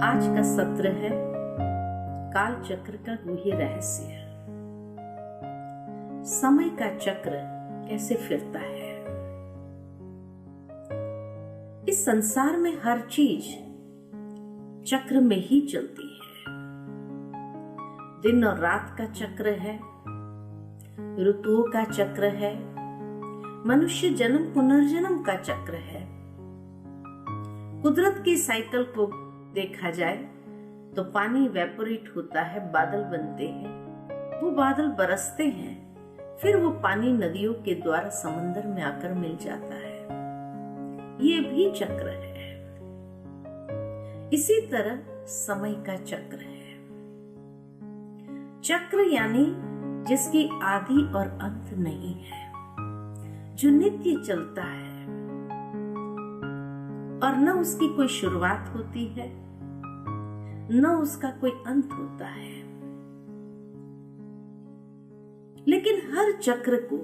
आज का सत्र है काल चक्र का गूढ़ रहस्य। समय का चक्र कैसे फिरता है। इस संसार में हर चीज चक्र में ही चलती है। दिन और रात का चक्र है, ऋतुओं का चक्र है, मनुष्य जन्म पुनर्जन्म का चक्र है। कुदरत की साइकिल को देखा जाए तो पानी वेपोरेट होता है, बादल बनते हैं, वो बादल बरसते हैं, फिर वो पानी नदियों के द्वारा समंदर में आकर मिल जाता है। ये भी चक्र है। इसी तरह समय का चक्र है। चक्र यानी जिसकी आदि और अंत नहीं है, जो नित्य चलता है और न उसकी कोई शुरुआत होती है न उसका कोई अंत होता है। लेकिन हर चक्र को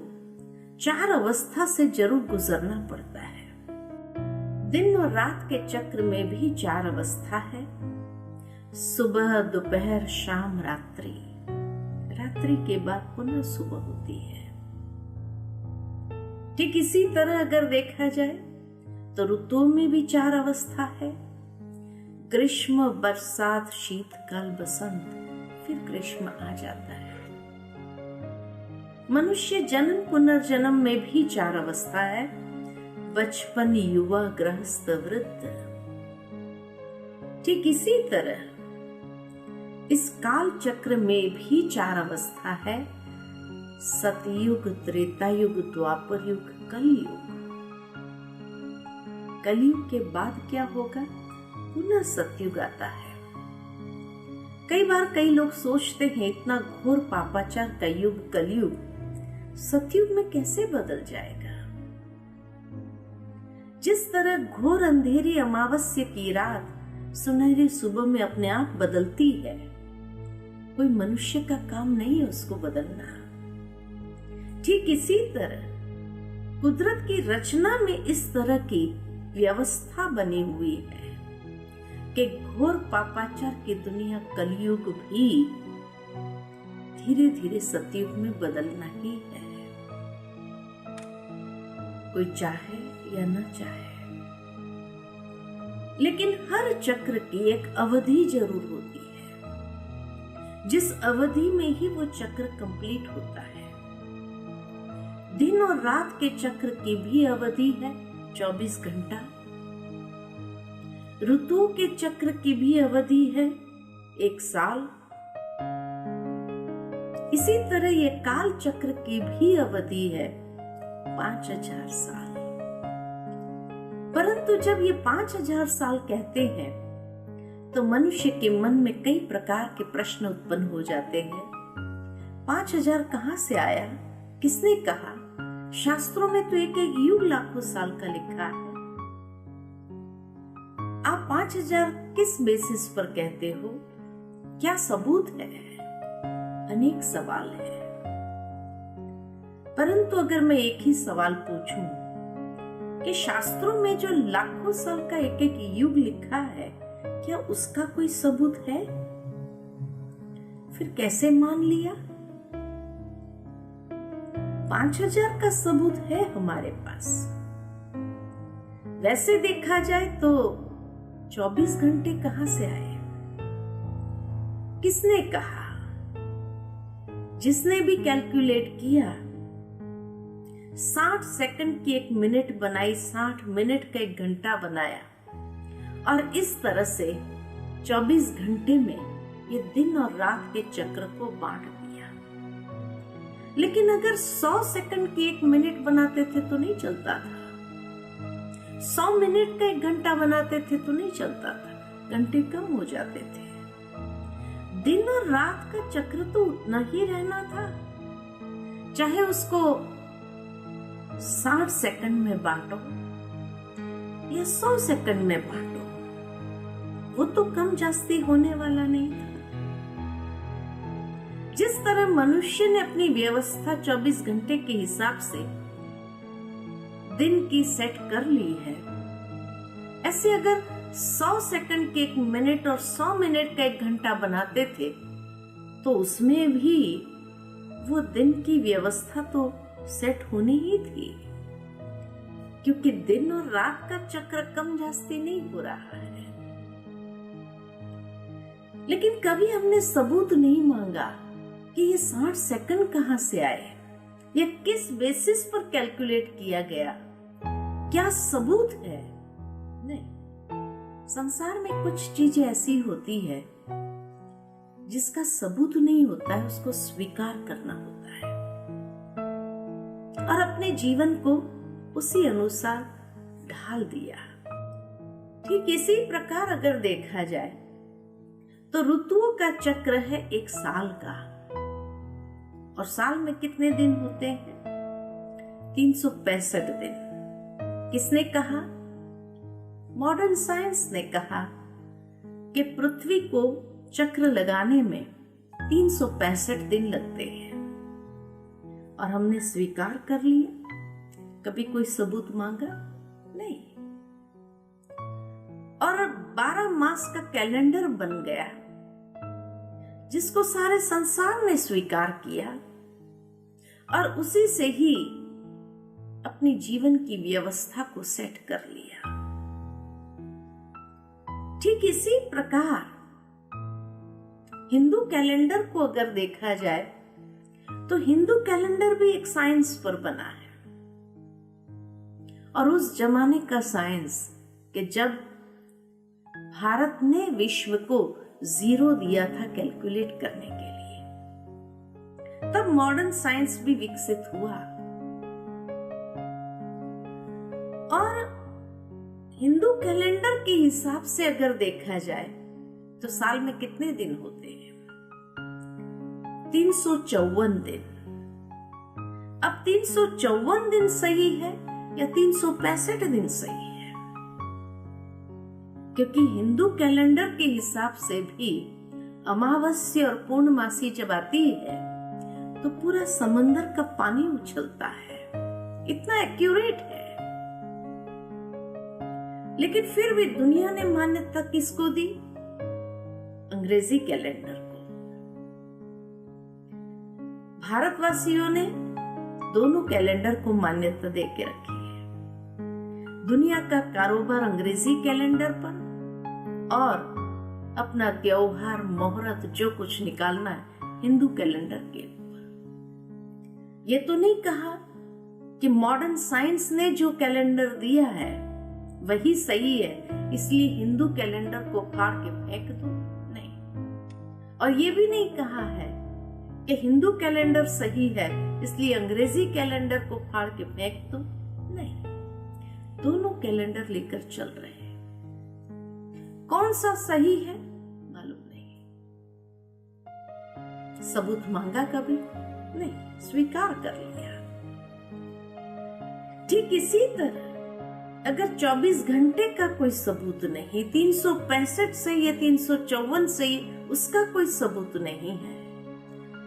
4 अवस्था से जरूर गुजरना पड़ता है। दिन और रात के चक्र में भी 4 अवस्था है, सुबह, दोपहर, शाम, रात्रि। रात्रि के बाद पुनः सुबह होती है। ठीक इसी तरह अगर देखा जाए तो ऋतुओं में भी 4 अवस्था है, ग्रीष्म, बरसात, शीतकाल, बसंत, फिर ग्रीष्म आ जाता है। मनुष्य जन्म पुनर्जन्म में भी 4 अवस्था है, बचपन, युवा, गृहस्थ, वृद्ध। ठीक इसी तरह इस काल चक्र में भी 4 अवस्था है, सतयुग, त्रेता युग, द्वापर युग, कलयुग। कलयुग के बाद क्या होगा? पुनः सतयुग आता है। कई बार कई लोग सोचते हैं इतना घोर पापाचार का युग कलयुग सतयुग में कैसे बदल जाएगा। जिस तरह घोर अंधेरी अमावस्या की रात सुनहरी सुबह में अपने आप बदलती है, कोई मनुष्य का काम नहीं है उसको बदलना। ठीक इसी तरह कुदरत की रचना में इस तरह की व्यवस्था बनी हुई है कि घोर पापाचार की दुनिया कलयुग भी धीरे धीरे सतयुग में बदलना ही है, कोई चाहे या न चाहे। लेकिन हर चक्र की एक अवधि जरूर होती है, जिस अवधि में ही वो चक्र कंप्लीट होता है। दिन और रात के चक्र की भी अवधि है 24 घंटा। ऋतुओं के चक्र की भी अवधि है 1 साल। इसी तरह ये काल चक्र की भी अवधि है 5000 साल। परंतु जब ये 5000 साल कहते हैं तो मनुष्य के मन में कई प्रकार के प्रश्न उत्पन्न हो जाते हैं। 5000 कहां से आया? किसने कहा? शास्त्रों में तो एक युग लाखों साल का लिखा है। आप 5000 किस बेसिस पर कहते हो? क्या सबूत है? अनेक सवाल है। परंतु अगर मैं एक ही सवाल पूछूं कि शास्त्रों में जो लाखों साल का एक युग लिखा है, क्या उसका कोई सबूत है? फिर कैसे मान लिया? 5000 का सबूत है हमारे पास। वैसे देखा जाए तो 24 घंटे कहां से आए? किसने कहा? जिसने भी कैलकुलेट किया, 60 सेकंड की 1 मिनट बनाई, 60 मिनट का 1 घंटा बनाया और इस तरह से 24 घंटे में ये दिन और रात के चक्र को बांट दिया। लेकिन अगर 100 सेकंड की 1 मिनट बनाते थे तो नहीं चलता था। 100 मिनट का 1 घंटा बनाते थे तो नहीं चलता था, घंटे कम हो जाते थे। दिन और रात का चक्र तो उतना ही रहना था, चाहे उसको 60 सेकंड में बांटो या 100 सेकंड में बांटो, वो तो कम जास्ती होने वाला नहीं था। जिस तरह मनुष्य ने अपनी व्यवस्था 24 घंटे के हिसाब से दिन की सेट कर ली है, ऐसे अगर 100 सेकंड के 1 मिनट और 100 मिनट का 1 घंटा बनाते थे, तो उसमें भी वो दिन की व्यवस्था तो सेट होनी ही थी, क्योंकि दिन और रात का चक्र कम जास्ती नहीं हो रहा है। लेकिन कभी हमने सबूत नहीं मांगा कि ये 60 सेकंड कहां से आए, या किस बेसिस पर कैलकुलेट किया गया, क्या सबूत है? नहीं, संसार में कुछ चीजें ऐसी होती है जिसका सबूत नहीं होता है, उसको स्वीकार करना होता है और अपने जीवन को उसी अनुसार ढाल दिया। ठीक इसी प्रकार अगर देखा जाए तो ऋतुओं का चक्र है 1 साल का, और साल में कितने दिन होते हैं? 365 दिन। किसने कहा? मॉडर्न साइंस ने कहा कि पृथ्वी को चक्र लगाने में 365 दिन लगते हैं, और हमने स्वीकार कर लिया। कभी कोई सबूत मांगा? नहीं। और 12 मास का कैलेंडर बन गया, जिसको सारे संसार ने स्वीकार किया, और उसी से ही अपनी जीवन की व्यवस्था को सेट कर लिया। ठीक इसी प्रकार हिंदू कैलेंडर को अगर देखा जाए तो हिंदू कैलेंडर भी एक साइंस पर बना है, और उस जमाने का साइंस कि जब भारत ने विश्व को 0 दिया था कैलकुलेट करने के लिए, तब मॉडर्न साइंस भी विकसित हुआ। और हिंदू कैलेंडर के हिसाब से अगर देखा जाए तो साल में कितने दिन होते हैं? 354 दिन। अब 354 दिन सही है या 365 दिन सही है? क्योंकि हिंदू कैलेंडर के हिसाब से भी अमावस्या और पूर्णमासी जब आती है तो पूरा समंदर का पानी उछलता है, इतना एक्यूरेट है। लेकिन फिर भी दुनिया ने मान्यता किसको दी? अंग्रेजी कैलेंडर को। भारतवासियों ने दोनों कैलेंडर को मान्यता देके रखी है। दुनिया का कारोबार अंग्रेजी कैलेंडर पर, और अपना त्योहार, मुहूर्त, जो कुछ निकालना है हिंदू कैलेंडर के ऊपर। ये तो नहीं कहा कि मॉडर्न साइंस ने जो कैलेंडर दिया है वही सही है, इसलिए हिंदू कैलेंडर को फाड़ के फेंक दो, नहीं। और ये भी नहीं कहा है कि हिंदू कैलेंडर सही है इसलिए अंग्रेजी कैलेंडर को फाड़ के फेंक दो, नहीं। दोनों कैलेंडर लेकर चल रहे हैं। कौन सा सही है मालूम नहीं। सबूत मांगा कभी? नहीं, स्वीकार कर लिया। ठीक इसी तरह अगर 24 घंटे का कोई सबूत नहीं, 365 से या 354 से उसका कोई सबूत नहीं है,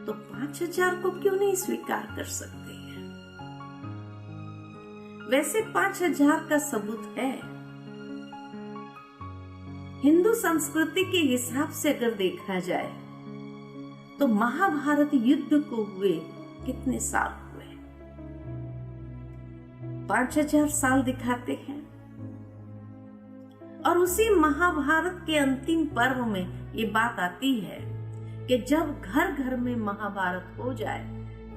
तो 5000 को क्यों नहीं स्वीकार कर सकते हैं? वैसे 5000 का सबूत है। हिंदू संस्कृति के हिसाब से अगर देखा जाए तो महाभारत युद्ध को हुए कितने साल? 5000 साल दिखाते हैं। और उसी महाभारत के अंतिम पर्व में ये बात आती है कि जब घर घर में महाभारत हो जाए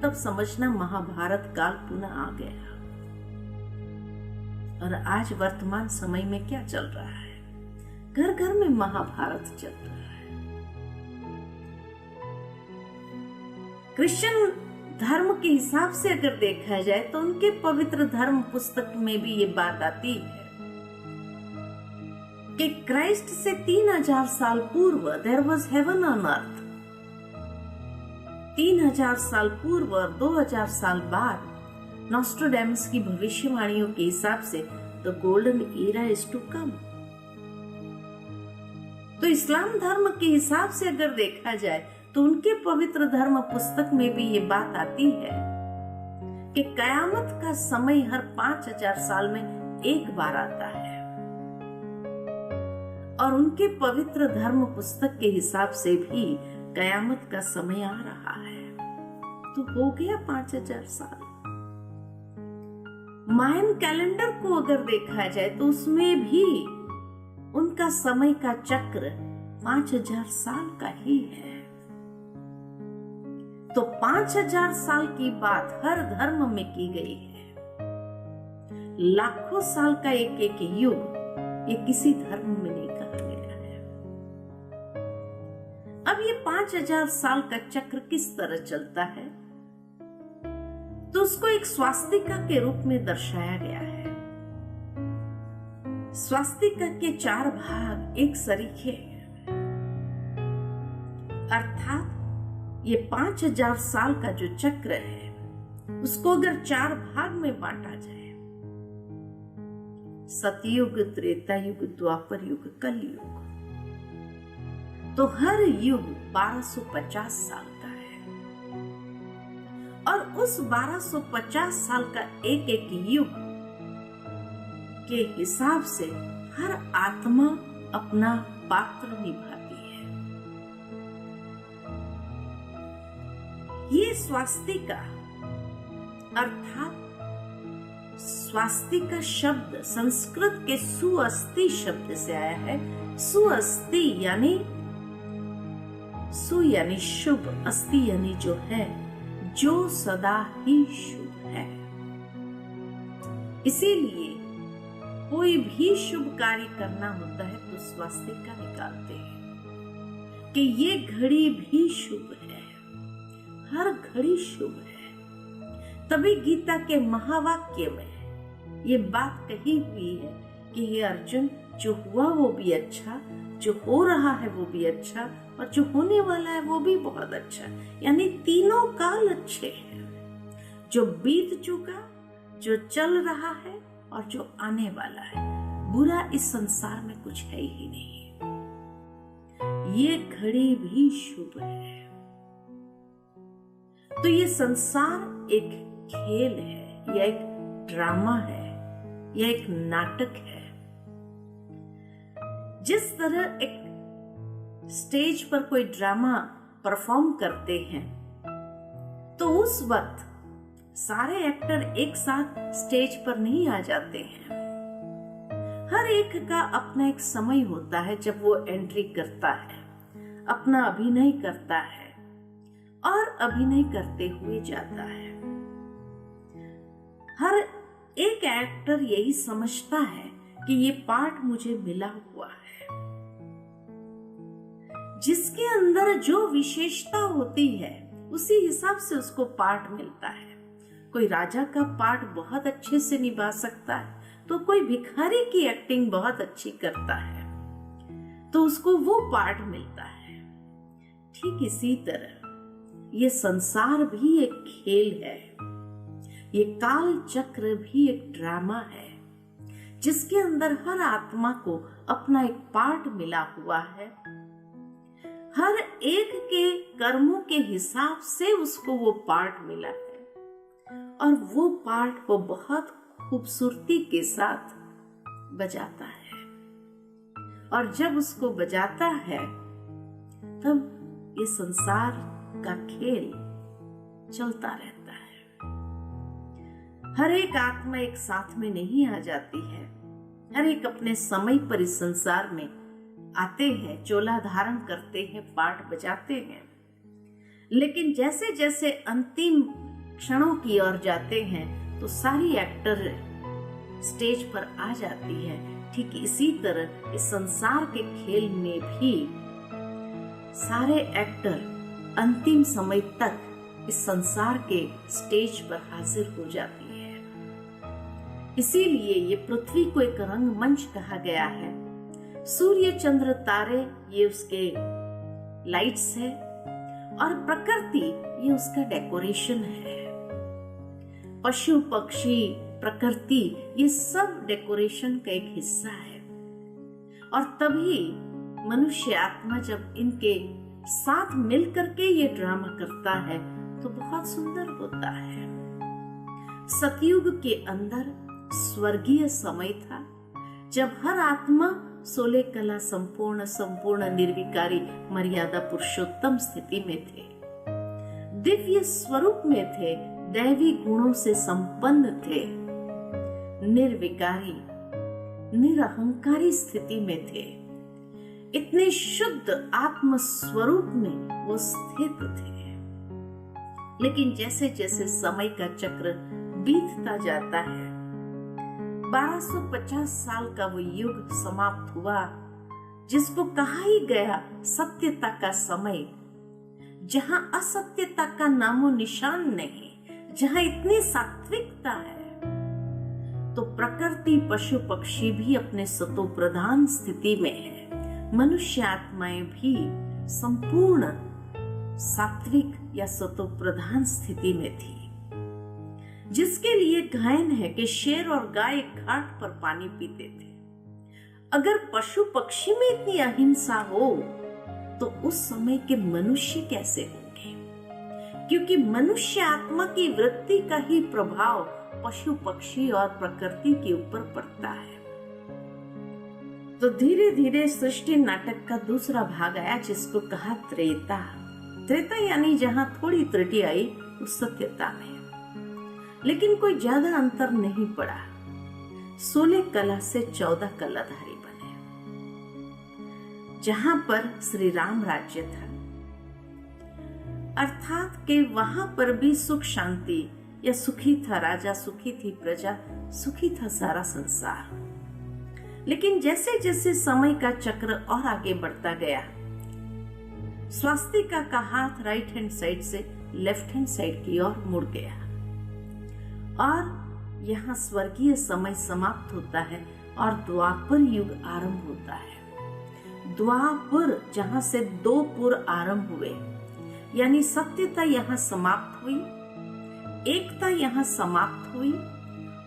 तब समझना महाभारत काल पुनः आ गया। और आज वर्तमान समय में क्या चल रहा है? घर घर में महाभारत चल रहा है। क्रिश्चियन धर्म के हिसाब से अगर देखा जाए तो उनके पवित्र धर्म पुस्तक में भी ये बात आती है कि क्राइस्ट से 3000 साल पूर्व there was heaven on earth. 3000 साल पूर्व और 2000 साल बाद नॉस्ट्राडेमस की भविष्यवाणियों के हिसाब से the golden era is to come. तो इस्लाम धर्म के हिसाब से अगर देखा जाए तो उनके पवित्र धर्म पुस्तक में भी ये बात आती है कि कयामत का समय हर 5000 साल में एक बार आता है। और उनके पवित्र धर्म पुस्तक के हिसाब से भी कयामत का समय आ रहा है। तो हो गया 5000 साल। मायन कैलेंडर को अगर देखा जाए तो उसमें भी उनका समय का चक्र 5000 साल का ही है। तो 5000 साल की बात हर धर्म में की गई है। लाखों साल का एक एक युग ये किसी धर्म में नहीं कहा गया है। अब ये 5000 साल का चक्र किस तरह चलता है, तो उसको एक स्वास्तिका के रूप में दर्शाया गया है। स्वास्तिका के 4 भाग एक सरीखे हैं, अर्थात ये 5000 साल का जो चक्र है उसको अगर 4 भाग में बांटा जाए, सतयुग, त्रेता युग, द्वापर युग, कलयुग, तो हर युग 1250 साल का है। और उस 1250 साल का एक एक युग के हिसाब से हर आत्मा अपना पात्र निभाती है। ये स्वास्तिका अर्थात स्वास्तिका शब्द संस्कृत के सुअस्ति शब्द से आया है। सुअस्ति यानी सु यानी शुभ, अस्ति यानी जो है, जो सदा ही शुभ है। इसीलिए कोई भी शुभ कार्य करना होता है तो स्वास्तिका निकालते हैं कि ये घड़ी भी शुभ है, हर घड़ी शुभ है। तभी गीता के महावाक्य में ये बात कही हुई है कि हे अर्जुन, जो हुआ वो भी अच्छा, जो हो रहा है वो भी अच्छा, और जो होने वाला है वो भी बहुत अच्छा। यानी तीनों काल अच्छे हैं। जो बीत चुका, जो चल रहा है और जो आने वाला है, बुरा इस संसार में कुछ है ही नहीं। ये घड़ी भी शुभ है। तो ये संसार एक खेल है, या एक ड्रामा है, या एक नाटक है। जिस तरह एक स्टेज पर कोई ड्रामा परफॉर्म करते हैं तो उस वक्त सारे एक्टर एक साथ स्टेज पर नहीं आ जाते हैं। हर एक का अपना एक समय होता है जब वो एंट्री करता है, अपना अभिनय करता है और अभिनय करते हुए जाता है। हर एक एक्टर यही समझता है कि ये पार्ट मुझे मिला हुआ है। जिसके अंदर जो विशेषता होती है उसी हिसाब से उसको पार्ट मिलता है। कोई राजा का पार्ट बहुत अच्छे से निभा सकता है तो कोई भिखारी की एक्टिंग बहुत अच्छी करता है तो उसको वो पार्ट मिलता है। ठीक इसी तरह ये संसार भी एक खेल है, ये काल चक्र भी एक ड्रामा है जिसके अंदर हर आत्मा को अपना एक पार्ट मिला हुआ है। हर एक के कर्मों के हिसाब से उसको वो पार्ट मिला है और वो पार्ट वो बहुत खूबसूरती के साथ बजाता है। और जब उसको बजाता है तब ये संसार का खेल चलता रहता है। हर एक आत्मा एक साथ में नहीं आ जाती है। हर एक अपने समय पर इस संसार में आते हैं, चोला धारण करते हैं, पार्ट बजाते हैं। लेकिन जैसे जैसे अंतिम क्षणों की ओर जाते हैं तो सारी एक्टर स्टेज पर आ जाती है। ठीक इसी तरह इस संसार के खेल में भी सारे एक्टर अंतिम समय तक इस संसार के स्टेज पर हाजिर हो जाती है। इसीलिए ये पृथ्वी को एक रंगमंच कहा गया है। सूर्य, चंद्र, तारे ये उसके लाइट्स है और प्रकृति ये उसका डेकोरेशन है। पशु, पक्षी, प्रकृति ये सब डेकोरेशन का एक हिस्सा है। और तभी मनुष्य आत्मा जब इनके साथ मिलकर के ये ड्रामा करता है तो बहुत सुंदर होता है। सतयुग के अंदर स्वर्गीय समय था जब हर आत्मा 16 कला संपूर्ण निर्विकारी मर्यादा पुरुषोत्तम स्थिति में थे, दिव्य स्वरूप में थे, दैवी गुणों से संपन्न थे, निर्विकारी निरहंकारी स्थिति में थे, इतने शुद्ध आत्म स्वरूप में वो स्थित थे। लेकिन जैसे जैसे समय का चक्र बीतता जाता है, 1250 साल का वो युग समाप्त हुआ, जिसको कहा ही गया सत्यता का समय, जहां असत्यता का नामो निशान नहीं, जहां इतनी सात्विकता है, तो प्रकृति पशु पक्षी भी अपने सतो प्रधान स्थिति में है, मनुष्य आत्माएं भी संपूर्ण सात्विक या सतो प्रधान स्थिति में थी, जिसके लिए गायन है कि शेर और गाय घाट पर पानी पीते थे। अगर पशु पक्षी में इतनी अहिंसा हो तो उस समय के मनुष्य कैसे होंगे, क्योंकि मनुष्य आत्मा की वृत्ति का ही प्रभाव पशु पक्षी और प्रकृति के ऊपर पड़ता है। तो धीरे धीरे सृष्टि नाटक का दूसरा भाग आया, जिसको कहा त्रेता। त्रेता यानी जहां थोड़ी त्रुटि आई उस सत्यता में, लेकिन कोई ज्यादा अंतर नहीं पड़ा। 16 कला से 14 कलाधारी बने, जहां पर श्री राम राज्य था, अर्थात के वहां पर भी सुख शांति या सुखी था राजा, सुखी थी प्रजा, सुखी था सारा संसार। लेकिन जैसे जैसे समय का चक्र और आगे बढ़ता गया, स्वास्तिका का हाथ राइट हैंड साइड से लेफ्ट हैंड साइड की ओर मुड़ गया और यहाँ स्वर्गीय समय समाप्त होता है और द्वापर युग आरंभ होता है। द्वापर जहाँ से 2 पुर आरंभ हुए, यानी सत्यता यहाँ समाप्त हुई, एकता यहाँ समाप्त हुई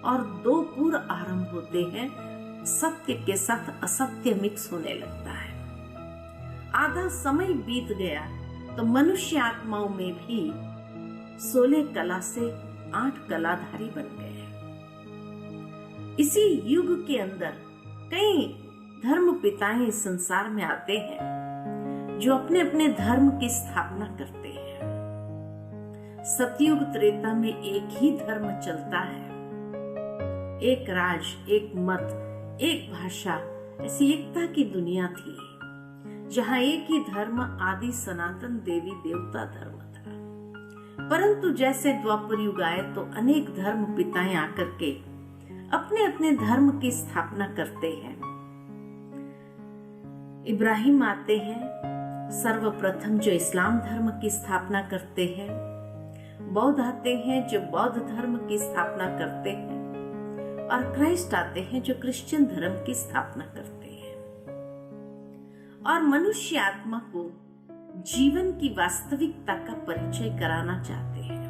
और 2 पुर आरंभ होते हैं। सत्य के साथ असत्य मिक्स होने लगता है। आधा समय बीत गया तो मनुष्य आत्माओं में भी 16 कला से 8 कलाधारी बन गए। इसी युग के अंदर कई धर्म पिताएं संसार में आते हैं, जो अपने अपने धर्म की स्थापना करते हैं। सतयुग त्रेता में एक ही धर्म चलता है, एक राज, एक मत, एक भाषा, ऐसी एकता की दुनिया थी, जहां एक ही धर्म आदि सनातन देवी देवता धर्म था। परंतु जैसे द्वापर युग आए तो अनेक धर्म पिताएं आकर के अपने अपने धर्म की स्थापना करते हैं। इब्राहिम आते हैं सर्वप्रथम, जो इस्लाम धर्म की स्थापना करते हैं। बौद्ध आते हैं जो बौद्ध धर्म की स्थापना करते हैं, और क्राइस्ट आते हैं जो क्रिश्चियन धर्म की स्थापना करते हैं, और मनुष्य आत्मा को जीवन की वास्तविकता का परिचय कराना चाहते हैं।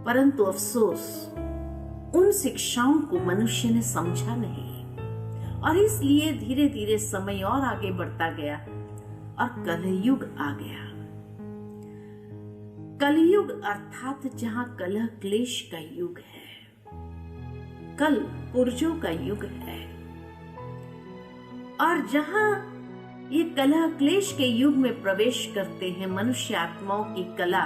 परंतु अफसोस, उन शिक्षाओं को मनुष्य ने समझा नहीं, और इसलिए धीरे धीरे समय और आगे बढ़ता गया और कलयुग आ गया। कलयुग अर्थात जहां कलह क्लेश का युग है, कल पुर्जों का युग है, और जहां ये कलह क्लेश के युग में प्रवेश करते हैं, मनुष्य आत्माओं की कला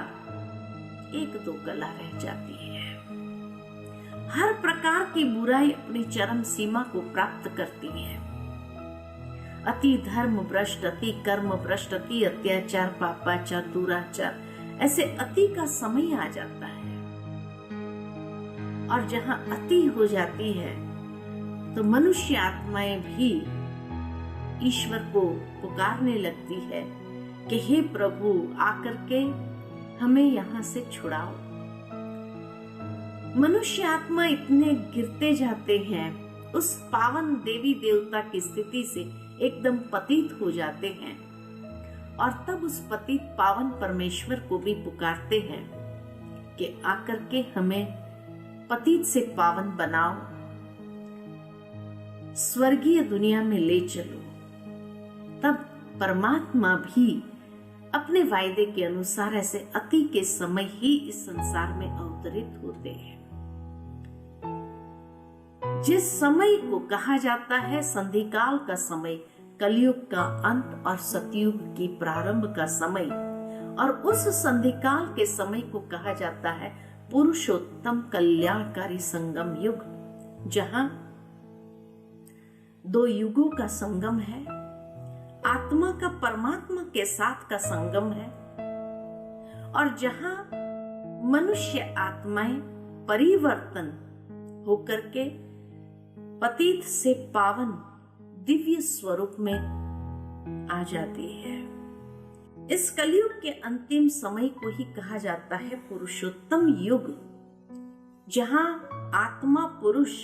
1-2 कला रह जाती है। हर प्रकार की बुराई अपनी चरम सीमा को प्राप्त करती है। अति धर्म भ्रष्ट, अति कर्म भ्रष्ट, अति अत्याचार, पापाचार, दुराचार, ऐसे अति का समय आ जाता है। और जहां अति हो जाती है तो मनुष्य आत्माएं भी ईश्वर को पुकारने लगती है कि हे प्रभु, आकर के हमें यहाँ से छुड़ाओ। मनुष्य आत्मा इतने गिरते जाते हैं, उस पावन देवी देवता की स्थिति से एकदम पतित हो जाते हैं, और तब उस पतित पावन परमेश्वर को भी पुकारते हैं कि आकर के हमें पतित से पावन बनाओ, स्वर्गीय दुनिया में ले चलो। तब परमात्मा भी अपने वायदे के अनुसार ऐसे अति के समय ही इस संसार में अवतरित होते हैं। जिस समय को कहा जाता है संधिकाल का समय, कलयुग का अंत और सतयुग की प्रारंभ का समय, और उस संधिकाल के समय को कहा जाता है पुरुषोत्तम कल्याणकारी संगम युग, जहां दो युगों का संगम है, आत्मा का परमात्मा के साथ का संगम है, और जहां मनुष्य आत्माएं परिवर्तन होकर के पतित से पावन दिव्य स्वरूप में आ जाती है। इस कलयुग के अंतिम समय को ही कहा जाता है पुरुषोत्तम युग, जहां आत्मा पुरुष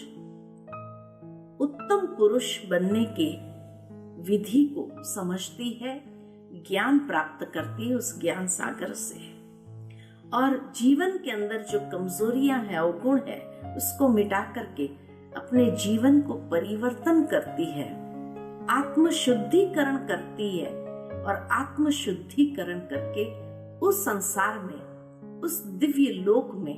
उत्तम पुरुष बनने के विधि को समझती है, ज्ञान प्राप्त करती है उस ज्ञान सागर से, और जीवन के अंदर जो कमजोरियां हैं, अवगुण है, उसको मिटा करके अपने जीवन को परिवर्तन करती है, आत्म शुद्धिकरण करती है, और आत्म शुद्धिकरण करके उस संसार में, उस दिव्य लोक में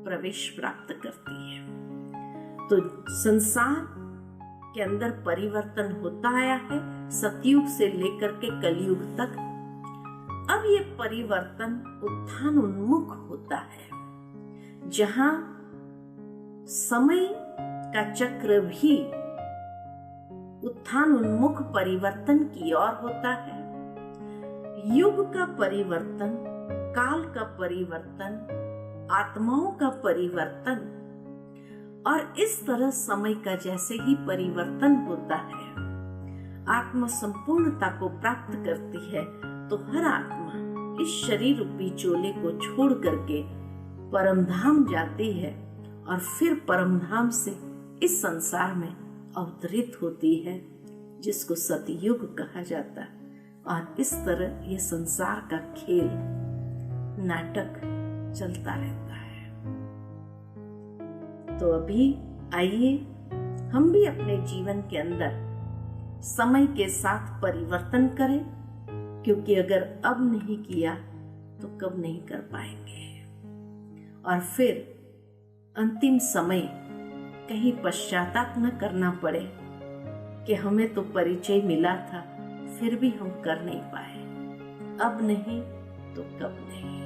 प्रवेश प्राप्त करती है। तो संसार के अंदर परिवर्तन होता आया है सतयुग से लेकर के कलयुग तक। अब ये परिवर्तन उत्थान उन्मुख होता है, जहां समय का चक्र भी उत्थान उन्मुख परिवर्तन की ओर होता है। युग का परिवर्तन, काल का परिवर्तन, आत्माओं का परिवर्तन, और इस तरह समय का जैसे ही परिवर्तन होता है, आत्मा संपूर्णता को प्राप्त करती है, तो हर आत्मा इस शरीर रूपी चोले को छोड़ करके परमधाम जाती है, और फिर परमधाम से इस संसार में अवतरित होती है, जिसको सतयुग कहा जाता है। और इस तरह ये संसार का खेल, नाटक चलता रहता है। तो अभी आइए हम भी अपने जीवन के अंदर समय के साथ परिवर्तन करें, क्योंकि अगर अब नहीं किया तो कब नहीं कर पाएंगे, और फिर अंतिम समय कहीं पश्चाताप न करना पड़े कि हमें तो परिचय मिला था फिर भी हम कर नहीं पाए, अब नहीं तो कब नहीं।